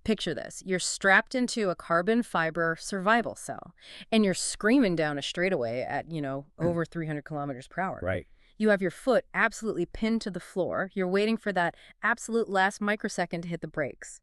Picture this. You're strapped into a carbon fiber survival cell, and you're screaming down a straightaway at, over 300 kilometers per hour. Right. You have your foot absolutely pinned to the floor. You're waiting for that absolute last microsecond to hit the brakes.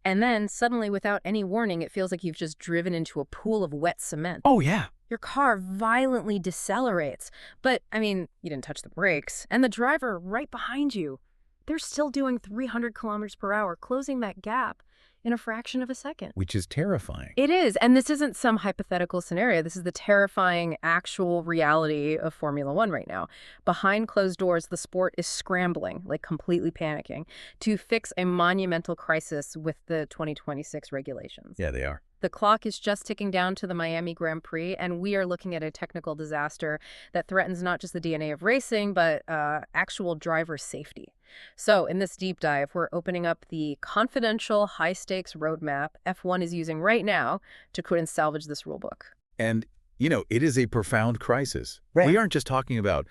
And then, suddenly, without any warning, it feels like you've just driven into a pool of wet cement. Oh, yeah. Your car violently decelerates. But, you didn't touch the brakes. And the driver right behind you, they're still doing 300 kilometers per hour, closing that gap in a fraction of a second. Which is terrifying. It is. And this isn't some hypothetical scenario. This is the terrifying actual reality of Formula One right now. Behind closed doors, the sport is scrambling, like completely panicking, to fix a monumental crisis with the 2026 regulations. Yeah, they are. The clock is just ticking down to the Miami Grand Prix, and we are looking at a technical disaster that threatens not just the DNA of racing, but actual driver safety. So in this deep dive, we're opening up the confidential high-stakes roadmap F1 is using right now to quit and salvage this rulebook. And, it is a profound crisis. Right. We aren't just talking about,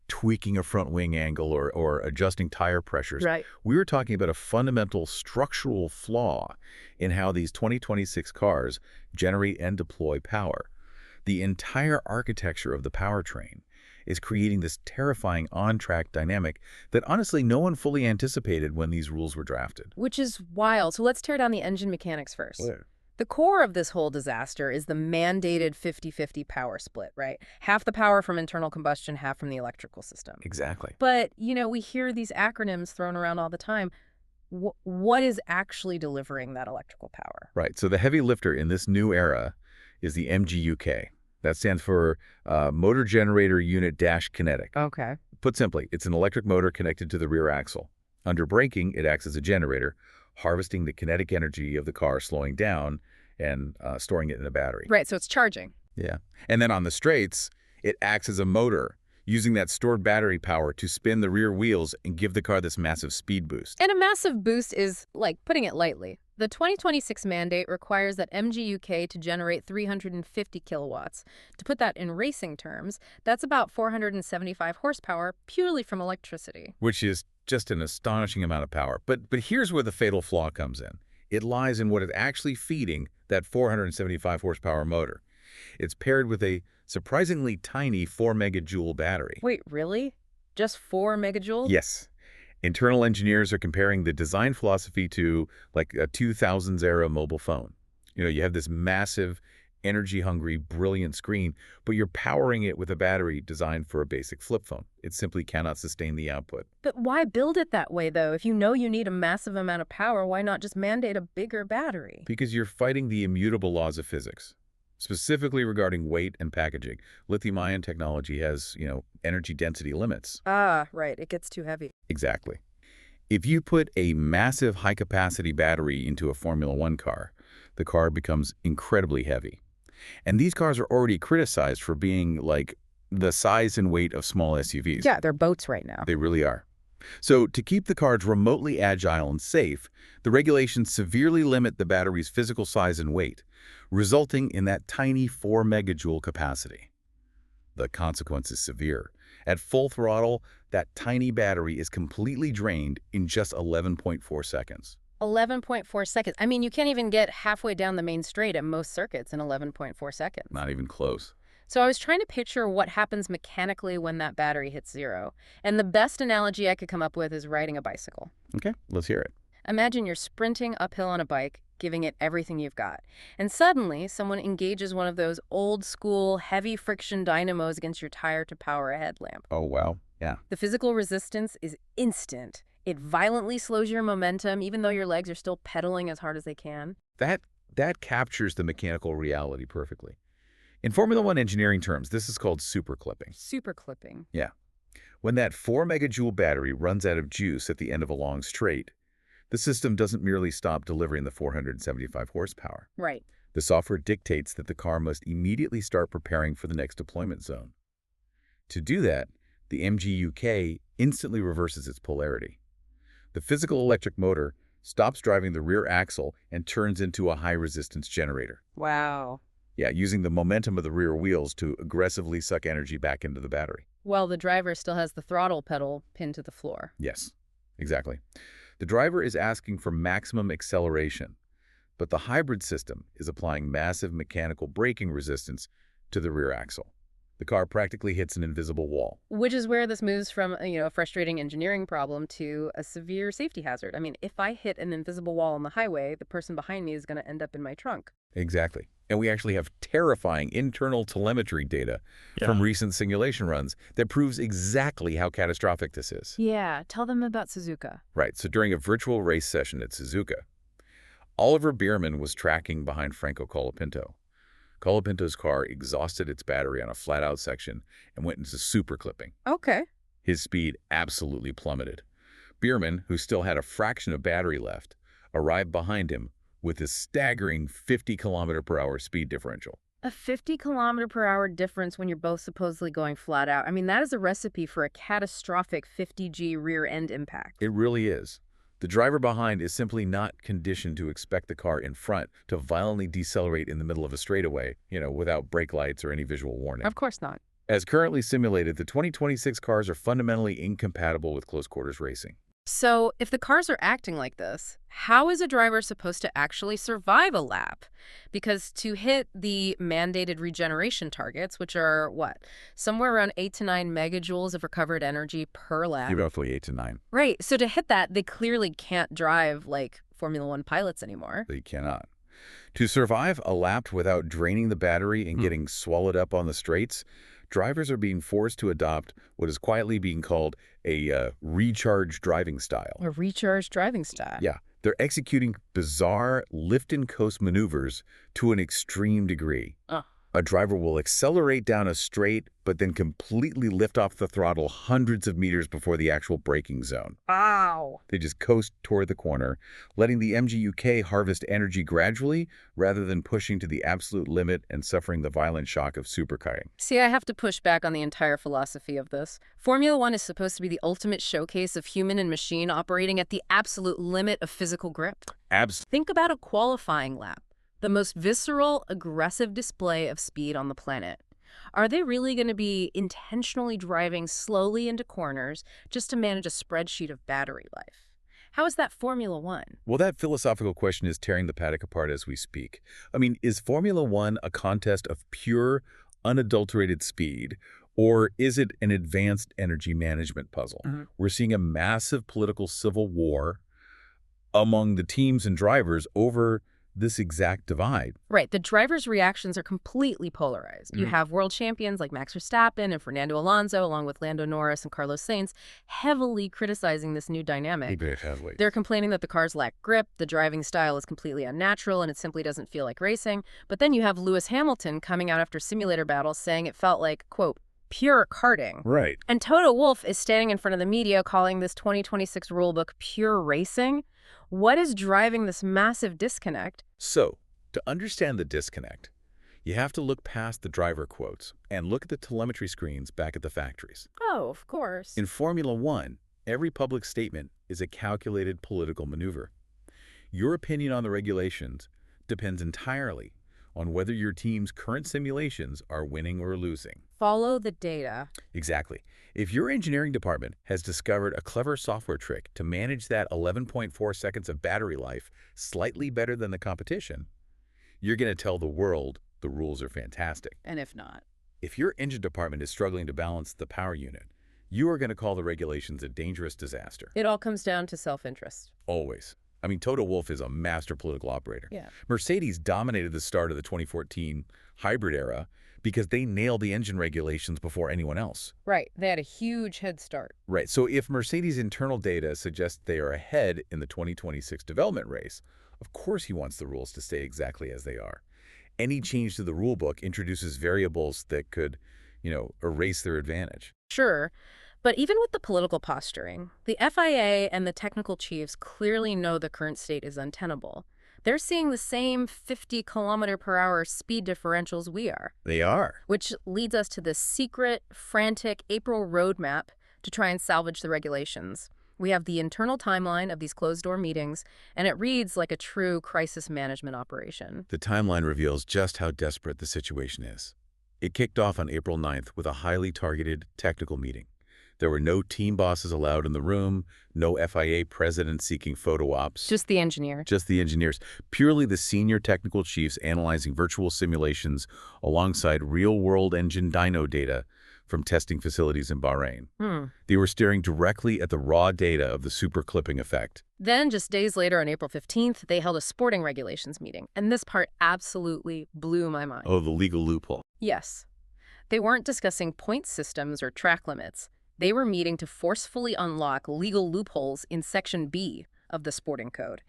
tweaking a front wing angle or adjusting tire pressures. Right. We were talking about a fundamental structural flaw in how these 2026 cars generate and deploy power. The entire architecture of the powertrain is creating this terrifying on-track dynamic that honestly no one fully anticipated when these rules were drafted. Which is wild. So let's tear down the engine mechanics first. Clear. The core of this whole disaster is the mandated 50-50 power split, right? Half the power from internal combustion, half from the electrical system. Exactly. But, we hear these acronyms thrown around all the time. What is actually delivering that electrical power? Right. So the heavy lifter in this new era is the MGUK. That stands for Motor Generator Unit Dash Kinetic. Okay. Put simply, it's an electric motor connected to the rear axle. Under braking, it acts as a generator, harvesting the kinetic energy of the car, slowing down and storing it in a battery. Right, so it's charging. Yeah. And then on the straights, it acts as a motor, using that stored battery power to spin the rear wheels and give the car this massive speed boost. And a massive boost is, putting it lightly. The 2026 mandate requires that MGUK to generate 350 kilowatts. To put that in racing terms, that's about 475 horsepower purely from electricity. Which is just an astonishing amount of power. But here's where the fatal flaw comes in. It lies in what is actually feeding that 475 horsepower motor. It's paired with a surprisingly tiny 4 megajoule battery. Wait, really? Just 4 megajoules? Yes. Internal engineers are comparing the design philosophy to a 2000s era mobile phone. You have this massive, energy-hungry, brilliant screen, but you're powering it with a battery designed for a basic flip phone. It simply cannot sustain the output. But why build it that way, though? If you know you need a massive amount of power, why not just mandate a bigger battery? Because you're fighting the immutable laws of physics, specifically regarding weight and packaging. Lithium-ion technology has, energy density limits. Ah, right. It gets too heavy. Exactly. If you put a massive high-capacity battery into a Formula One car, the car becomes incredibly heavy. And these cars are already criticized for being the size and weight of small SUVs. Yeah, they're boats right now. They really are. So to keep the cars remotely agile and safe, the regulations severely limit the battery's physical size and weight, resulting in that tiny 4 megajoule capacity. The consequence is severe. At full throttle, that tiny battery is completely drained in just 11.4 seconds. 11.4 seconds. You can't even get halfway down the main straight at most circuits in 11.4 seconds. Not even close. So I was trying to picture what happens mechanically when that battery hits zero. And the best analogy I could come up with is riding a bicycle. Okay, let's hear it. Imagine you're sprinting uphill on a bike, giving it everything you've got. And suddenly, someone engages one of those old-school, heavy-friction dynamos against your tire to power a headlamp. Oh, wow. Yeah. The physical resistance is instant. It violently slows your momentum, even though your legs are still pedaling as hard as they can. That captures the mechanical reality perfectly. In Formula One engineering terms, this is called superclipping. Superclipping. Yeah. When that 4 megajoule battery runs out of juice at the end of a long straight, the system doesn't merely stop delivering the 475 horsepower. Right. The software dictates that the car must immediately start preparing for the next deployment zone. To do that, the MGUK instantly reverses its polarity. The physical electric motor stops driving the rear axle and turns into a high-resistance generator. Wow. Yeah, using the momentum of the rear wheels to aggressively suck energy back into the battery. While the driver still has the throttle pedal pinned to the floor. Yes, exactly. The driver is asking for maximum acceleration. But the hybrid system is applying massive mechanical braking resistance to the rear axle. The car practically hits an invisible wall. Which is where this moves from, a frustrating engineering problem to a severe safety hazard. I mean, if I hit an invisible wall on the highway, the person behind me is going to end up in my trunk. Exactly. And we actually have terrifying internal telemetry data from recent simulation runs that proves exactly how catastrophic this is. Yeah, tell them about Suzuka. Right. So during a virtual race session at Suzuka, Oliver Bierman was tracking behind Franco Colapinto. Colapinto's car exhausted its battery on a flat-out section and went into super clipping. Okay. His speed absolutely plummeted. Bierman, who still had a fraction of battery left, arrived behind him with a staggering 50-kilometer-per-hour speed differential. A 50-kilometer-per-hour difference when you're both supposedly going flat out. I mean, that is a recipe for a catastrophic 50G rear-end impact. It really is. The driver behind is simply not conditioned to expect the car in front to violently decelerate in the middle of a straightaway, without brake lights or any visual warning. Of course not. As currently simulated, the 2026 cars are fundamentally incompatible with close-quarters racing. So, if the cars are acting like this, how is a driver supposed to actually survive a lap? Because to hit the mandated regeneration targets, which are, somewhere around 8 to 9 megajoules of recovered energy per lap. Roughly 8 to 9. Right. So to hit that, they clearly can't drive like Formula One pilots anymore. They cannot. To survive a lap without draining the battery and getting swallowed up on the straights, drivers are being forced to adopt what is quietly being called a recharge driving style. A recharge driving style. Yeah. They're executing bizarre lift-and-coast maneuvers to an extreme degree. A driver will accelerate down a straight, but then completely lift off the throttle hundreds of meters before the actual braking zone. Wow. They just coast toward the corner, letting the MGUK harvest energy gradually rather than pushing to the absolute limit and suffering the violent shock of supercutting. See, I have to push back on the entire philosophy of this. Formula One is supposed to be the ultimate showcase of human and machine operating at the absolute limit of physical grip. Think about a qualifying lap. The most visceral, aggressive display of speed on the planet. Are they really going to be intentionally driving slowly into corners just to manage a spreadsheet of battery life? How is that Formula One? Well, that philosophical question is tearing the paddock apart as we speak. I mean, is Formula One a contest of pure, unadulterated speed, or is it an advanced energy management puzzle? We're seeing a massive political civil war among the teams and drivers over this exact divide. Right. The drivers' reactions are completely polarized. You have world champions like Max Verstappen and Fernando Alonso, along with Lando Norris and Carlos Sainz, heavily criticizing this new dynamic. They're complaining that the cars lack grip, the driving style is completely unnatural, and it simply doesn't feel like racing. But then you have Lewis Hamilton coming out after simulator battles saying it felt like, quote, pure karting. Right. And Toto Wolff is standing in front of the media calling this 2026 rulebook pure racing. What is driving this massive disconnect? So, to understand the disconnect, you have to look past the driver quotes and look at the telemetry screens back at the factories. Oh, of course. In Formula One, every public statement is a calculated political maneuver. Your opinion on the regulations depends entirely on whether your team's current simulations are winning or losing. Follow the data. Exactly. If your engineering department has discovered a clever software trick to manage that 11.4 seconds of battery life slightly better than the competition, you're going to tell the world the rules are fantastic. And if not? If your engine department is struggling to balance the power unit, you are going to call the regulations a dangerous disaster. It all comes down to self-interest. Always. I mean, Toto Wolff is a master political operator. Yeah. Mercedes dominated the start of the 2014 hybrid era because they nailed the engine regulations before anyone else. Right. They had a huge head start. Right. So if Mercedes' internal data suggests they are ahead in the 2026 development race, of course he wants the rules to stay exactly as they are. Any change to the rule book introduces variables that could, erase their advantage. Sure. But even with the political posturing, the FIA and the technical chiefs clearly know the current state is untenable. They're seeing the same 50-kilometer-per-hour speed differentials we are. They are. Which leads us to this secret, frantic April roadmap to try and salvage the regulations. We have the internal timeline of these closed-door meetings, and it reads like a true crisis management operation. The timeline reveals just how desperate the situation is. It kicked off on April 9th with a highly targeted technical meeting. There were no team bosses allowed in the room, no FIA president seeking photo ops. Just the engineer. Just the engineers. Purely the senior technical chiefs analyzing virtual simulations alongside real-world engine dyno data from testing facilities in Bahrain. They were staring directly at the raw data of the super clipping effect. Then, just days later on April 15th, they held a sporting regulations meeting. And this part absolutely blew my mind. Oh, the legal loophole. Yes. They weren't discussing point systems or track limits. They were meeting to forcefully unlock legal loopholes in Section B of the sporting code,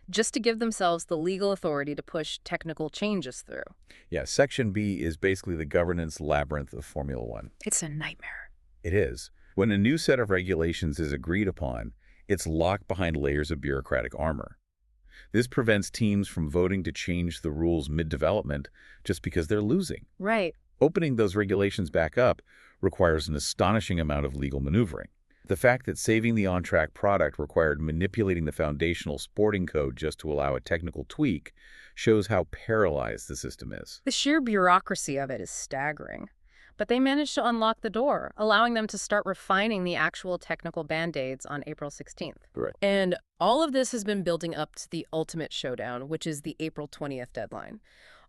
just to give themselves the legal authority to push technical changes through. Yeah, Section B is basically the governance labyrinth of Formula One. It's a nightmare. It is. When a new set of regulations is agreed upon, it's locked behind layers of bureaucratic armor. This prevents teams from voting to change the rules mid-development just because they're losing. Right. Opening those regulations back up requires an astonishing amount of legal maneuvering. The fact that saving the on-track product required manipulating the foundational sporting code just to allow a technical tweak shows how paralyzed the system is. The sheer bureaucracy of it is staggering. But they managed to unlock the door, allowing them to start refining the actual technical band-aids on April 16th. Right. And all of this has been building up to the ultimate showdown, which is the April 20th deadline.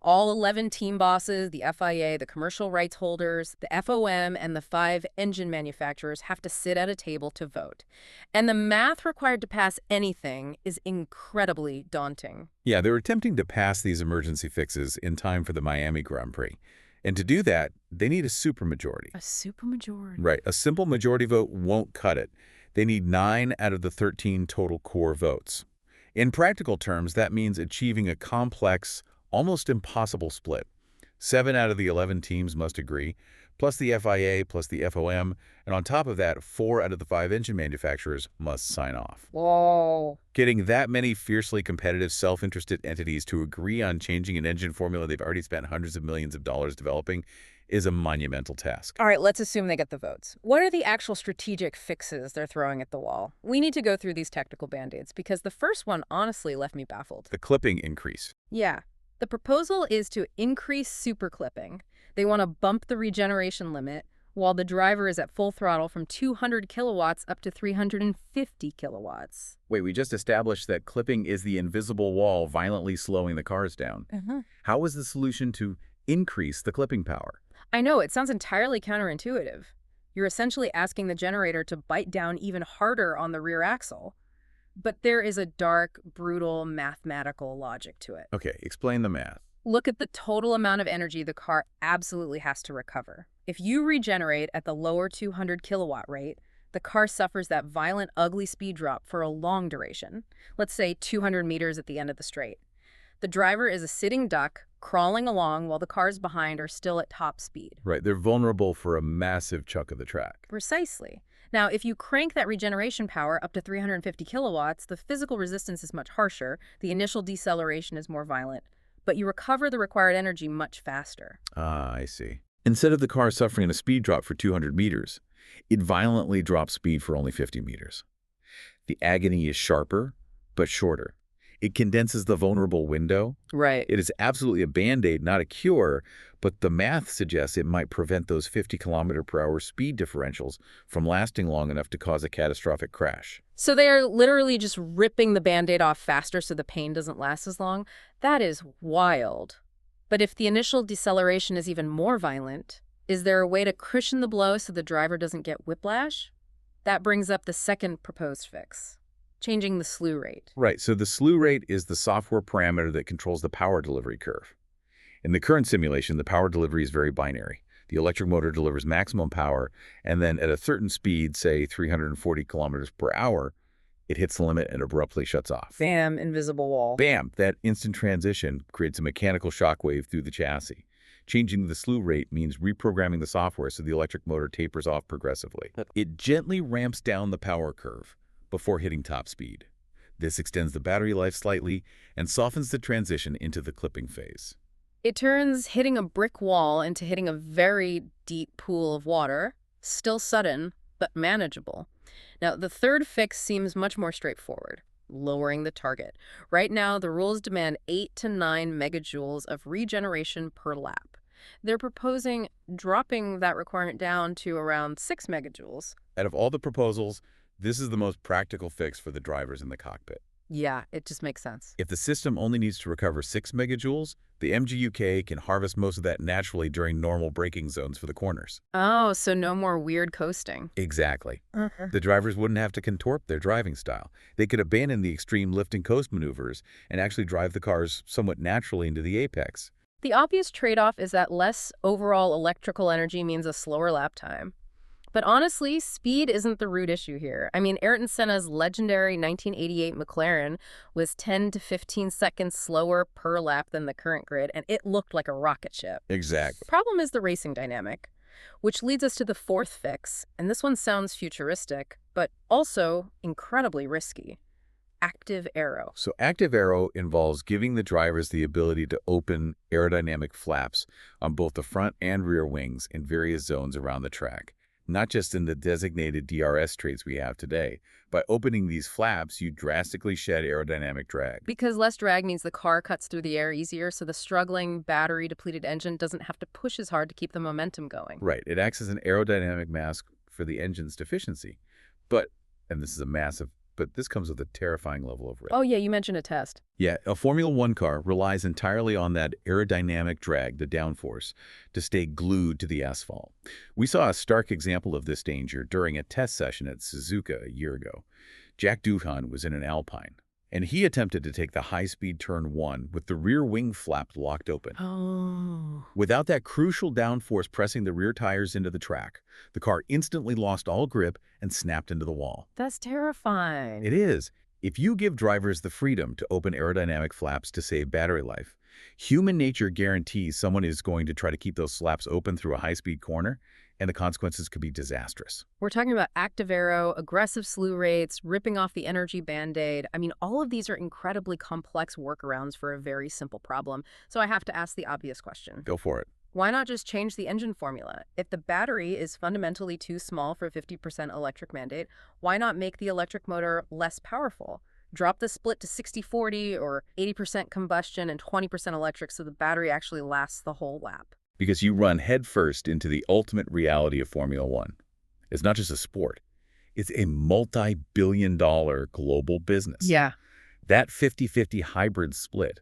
All 11 team bosses, the FIA, the commercial rights holders, the FOM, and the 5 engine manufacturers have to sit at a table to vote. And the math required to pass anything is incredibly daunting. Yeah, they're attempting to pass these emergency fixes in time for the Miami Grand Prix. And to do that, they need a supermajority. A supermajority. Right. A simple majority vote won't cut it. They need 9 out of the 13 total core votes. In practical terms, that means achieving a complex, almost impossible split. 7 out of the 11 teams must agree, plus the FIA, plus the FOM, and on top of that, 4 out of the 5 engine manufacturers must sign off. Whoa. Getting that many fiercely competitive, self-interested entities to agree on changing an engine formula they've already spent hundreds of millions of dollars developing is a monumental task. All right, let's assume they get the votes. What are the actual strategic fixes they're throwing at the wall? We need to go through these technical band-aids because the first one honestly left me baffled. The clipping increase. Yeah. The proposal is to increase super clipping. They want to bump the regeneration limit while the driver is at full throttle from 200 kilowatts up to 350 kilowatts. Wait, we just established that clipping is the invisible wall violently slowing the cars down. How is the solution to increase the clipping power? I know, it sounds entirely counterintuitive. You're essentially asking the generator to bite down even harder on the rear axle. But there is a dark, brutal, mathematical logic to it. Okay, explain the math. Look at the total amount of energy the car absolutely has to recover. If you regenerate at the lower 200 kilowatt rate, the car suffers that violent, ugly speed drop for a long duration. Let's say 200 meters at the end of the straight. The driver is a sitting duck, crawling along while the cars behind are still at top speed. Right, they're vulnerable for a massive chunk of the track. Precisely. Now, if you crank that regeneration power up to 350 kilowatts, the physical resistance is much harsher, the initial deceleration is more violent, but you recover the required energy much faster. Ah, I see. Instead of the car suffering a speed drop for 200 meters, it violently drops speed for only 50 meters. The agony is sharper, but shorter. It condenses the vulnerable window. Right. It is absolutely a Band-Aid, not a cure, but the math suggests it might prevent those 50-kilometer-per-hour speed differentials from lasting long enough to cause a catastrophic crash. So they are literally just ripping the Band-Aid off faster so the pain doesn't last as long? That is wild. But if the initial deceleration is even more violent, is there a way to cushion the blow so the driver doesn't get whiplash? That brings up the second proposed fix. Changing the slew rate. Right, so the slew rate is the software parameter that controls the power delivery curve. In the current simulation, the power delivery is very binary. The electric motor delivers maximum power, and then at a certain speed, say 340 kilometers per hour, it hits the limit and abruptly shuts off. Bam, invisible wall. Bam! That instant transition creates a mechanical shockwave through the chassis. Changing the slew rate means reprogramming the software so the electric motor tapers off progressively. It gently ramps down the power curve before hitting top speed. This extends the battery life slightly and softens the transition into the clipping phase. It turns hitting a brick wall into hitting a very deep pool of water, still sudden, but manageable. Now, the third fix seems much more straightforward, lowering the target. Right now, the rules demand 8 to 9 megajoules of regeneration per lap. They're proposing dropping that requirement down to around 6 megajoules, Out of all the proposals, this is the most practical fix for the drivers in the cockpit. Yeah, it just makes sense. If the system only needs to recover 6 megajoules, the MGUK can harvest most of that naturally during normal braking zones for the corners. Oh, so no more weird coasting. Exactly. The drivers wouldn't have to contort their driving style. They could abandon the extreme lift and coast maneuvers and actually drive the cars somewhat naturally into the apex. The obvious trade-off is that less overall electrical energy means a slower lap time. But honestly, speed isn't the root issue here. I mean, Ayrton Senna's legendary 1988 McLaren was 10 to 15 seconds slower per lap than the current grid, and it looked like a rocket ship. Exactly. The problem is the racing dynamic, which leads us to the fourth fix, and this one sounds futuristic, but also incredibly risky. Active aero. So active aero involves giving the drivers the ability to open aerodynamic flaps on both the front and rear wings in various zones around the track. Not just in the designated DRS traits we have today. By opening these flaps, you drastically shed aerodynamic drag. Because less drag means the car cuts through the air easier, so the struggling, battery-depleted engine doesn't have to push as hard to keep the momentum going. Right. It acts as an aerodynamic mask for the engine's deficiency. But, and this is a massive, but this comes with a terrifying level of risk. Oh yeah, you mentioned a test. Yeah, a Formula One car relies entirely on that aerodynamic drag, the downforce, to stay glued to the asphalt. We saw a stark example of this danger during a test session at Suzuka a year ago. Jack Doohan was in an Alpine, and he attempted to take the high-speed turn 1 with the rear wing flap locked open. Oh. Without that crucial downforce pressing the rear tires into the track, the car instantly lost all grip and snapped into the wall. That's terrifying. It is. If you give drivers the freedom to open aerodynamic flaps to save battery life, human nature guarantees someone is going to try to keep those flaps open through a high-speed corner, and the consequences could be disastrous. We're talking about active aero, aggressive slew rates, ripping off the energy band-aid. I mean, all of these are incredibly complex workarounds for a very simple problem. So I have to ask the obvious question. Go for it. Why not just change the engine formula? If the battery is fundamentally too small for 50% electric mandate, why not make the electric motor less powerful? Drop the split to 60-40 or 80% combustion and 20% electric so the battery actually lasts the whole lap. Because you run headfirst into the ultimate reality of Formula One. It's not just a sport. It's a multi-billion-dollar global business. Yeah. That 50-50 hybrid split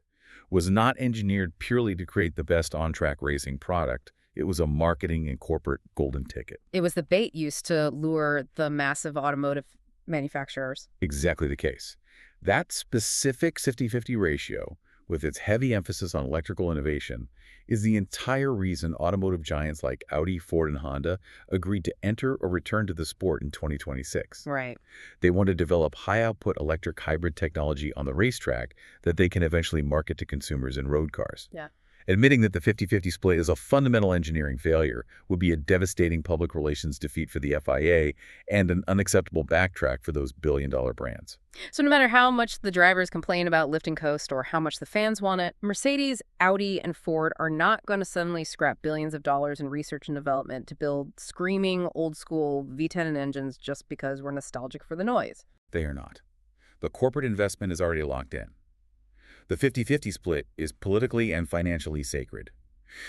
was not engineered purely to create the best on-track racing product. It was a marketing and corporate golden ticket. It was the bait used to lure the massive automotive manufacturers. Exactly the case. That specific 50-50 ratio, with its heavy emphasis on electrical innovation, is the entire reason automotive giants like Audi, Ford, and Honda agreed to enter or return to the sport in 2026. Right. They want to develop high-output electric hybrid technology on the racetrack that they can eventually market to consumers in road cars. Yeah. Admitting that the 50-50 split is a fundamental engineering failure would be a devastating public relations defeat for the FIA and an unacceptable backtrack for those billion-dollar brands. So no matter how much the drivers complain about lift and coast or how much the fans want it, Mercedes, Audi, and Ford are not going to suddenly scrap billions of dollars in research and development to build screaming, old-school V10 engines just because we're nostalgic for the noise. They are not. The corporate investment is already locked in. The 50-50 split is politically and financially sacred.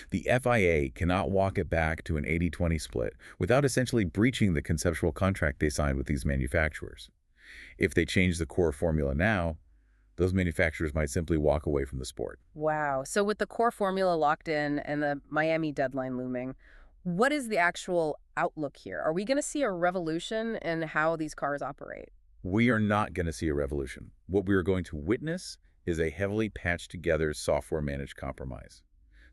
The FIA cannot walk it back to an 80-20 split without essentially breaching the conceptual contract they signed with these manufacturers. If they change the core formula now, those manufacturers might simply walk away from the sport. Wow. So with the core formula locked in and the Miami deadline looming, what is the actual outlook here? Are we going to see a revolution in how these cars operate? We are not going to see a revolution. What we are going to witness is a heavily patched together software-managed compromise.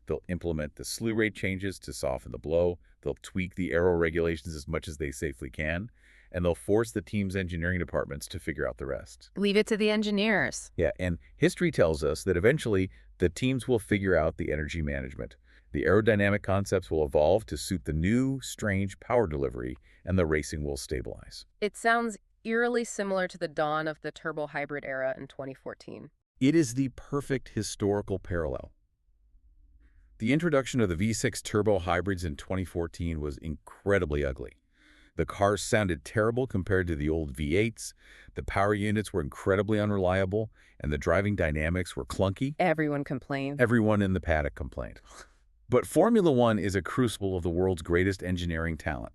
They'll implement the slew rate changes to soften the blow, they'll tweak the aero regulations as much as they safely can, and they'll force the team's engineering departments to figure out the rest. Leave it to the engineers. Yeah, and history tells us that eventually the teams will figure out the energy management. The aerodynamic concepts will evolve to suit the new, strange power delivery, and the racing will stabilize. It sounds eerily similar to the dawn of the turbo hybrid era in 2014. It is the perfect historical parallel. The introduction of the V6 turbo hybrids in 2014 was incredibly ugly. The cars sounded terrible compared to the old V8s, the power units were incredibly unreliable, and the driving dynamics were clunky. Everyone complained. Everyone in the paddock complained. But Formula One is a crucible of the world's greatest engineering talent.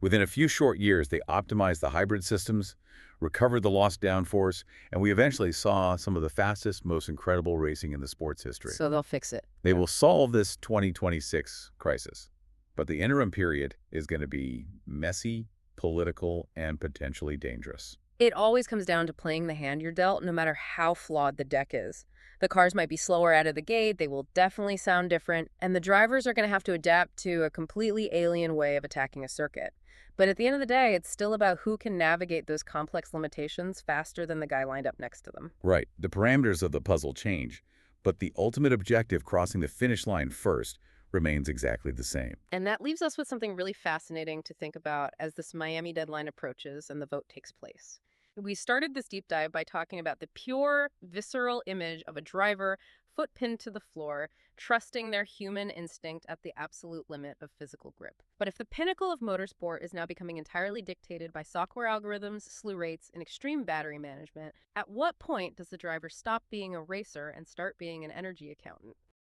Within a few short years, they optimized the hybrid systems, recovered the lost downforce, and we eventually saw some of the fastest, most incredible racing in the sport's history. So they'll fix it. They will solve this 2026 crisis. But the interim period is going to be messy, political, and potentially dangerous. It always comes down to playing the hand you're dealt, no matter how flawed the deck is. The cars might be slower out of the gate, they will definitely sound different, and the drivers are going to have to adapt to a completely alien way of attacking a circuit. But at the end of the day, it's still about who can navigate those complex limitations faster than the guy lined up next to them. Right, the parameters of the puzzle change, but the ultimate objective, crossing the finish line first, remains exactly the same. And that leaves us with something really fascinating to think about as this Miami deadline approaches and the vote takes place. We started this deep dive by talking about the pure, visceral image of a driver, foot pinned to the floor, trusting their human instinct at the absolute limit of physical grip. But if the pinnacle of motorsport is now becoming entirely dictated by software algorithms, slew rates, and extreme battery management, at what point does the driver stop being a racer and start being an energy accountant?